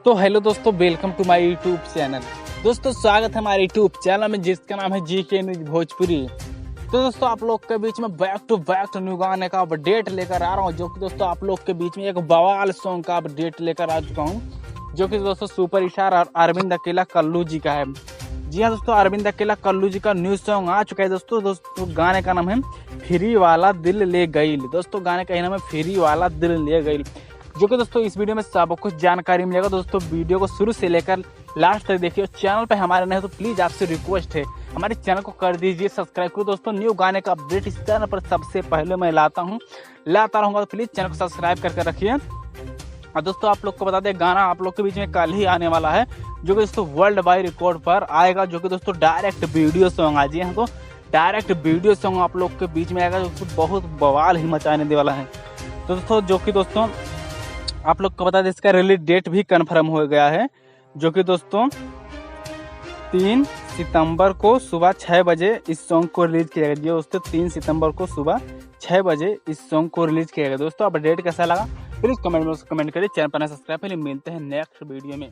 तो हेलो दोस्तों, welcome to my YouTube channel. दोस्तों स्वागत है हमारे यूट्यूब चैनल में जिसका नाम है जीके न्यूज भोजपुरी। तो दोस्तों आप लोग के बीच में बैक टू बैक न्यू गाने का अपडेट लेकर आ रहा हूँ, जो कि दोस्तों आप लोग के बीच में एक बवाल सॉन्ग का अपडेट लेकर आ चुका हूँ, जो कि दोस्तों सुपर स्टार अरविंद अकेला कल्लू जी का है। जी हाँ दोस्तों, अरविंद अकेला कल्लू जी का न्यू सॉन्ग आ चुका है। दोस्तों गाने का नाम है फ्री वाला दिल ले गई। दोस्तों गाने का नाम है फ्री वाला दिल ले गई, जो कि दोस्तों इस वीडियो में सब कुछ जानकारी मिलेगा। दोस्तों वीडियो को शुरू से लेकर लास्ट तक देखिए। चैनल पे हमारे नए तो प्लीज आपसे रिक्वेस्ट है, हमारे चैनल को कर दीजिए सब्सक्राइब करो। दोस्तों न्यू गाने का अपडेट इस चैनल पर सबसे पहले मैं लाता रहूँगा, तो प्लीज चैनल को सब्सक्राइब करके रखिए। और दोस्तों आप लोग को बता दें, गाना आप लोग के बीच में कल ही आने वाला है, जो कि दोस्तों वर्ल्ड वाइड रिकॉर्ड पर आएगा, जो कि दोस्तों डायरेक्ट वीडियो सॉन्ग आ जी। तो डायरेक्ट वीडियो सॉन्ग आप लोग के बीच में आएगा, जो बहुत बवाल ही मचाने दे वाला है। तो दोस्तों जो कि दोस्तों आप लोग को बता दें, इसका रिलीज डेट भी कंफर्म हो गया है, जो कि दोस्तों 3 सितंबर को सुबह 6 बजे इस सॉन्ग को रिलीज किया गया। दोस्तों 3 सितंबर को सुबह 6 बजे इस सॉन्ग को रिलीज किया गया। दोस्तों अपडेट कैसा लगा प्लीज कमेंट में कमेंट करिए। चैनल पर सब्सक्राइब, मिलते हैं नेक्स्ट वीडियो में।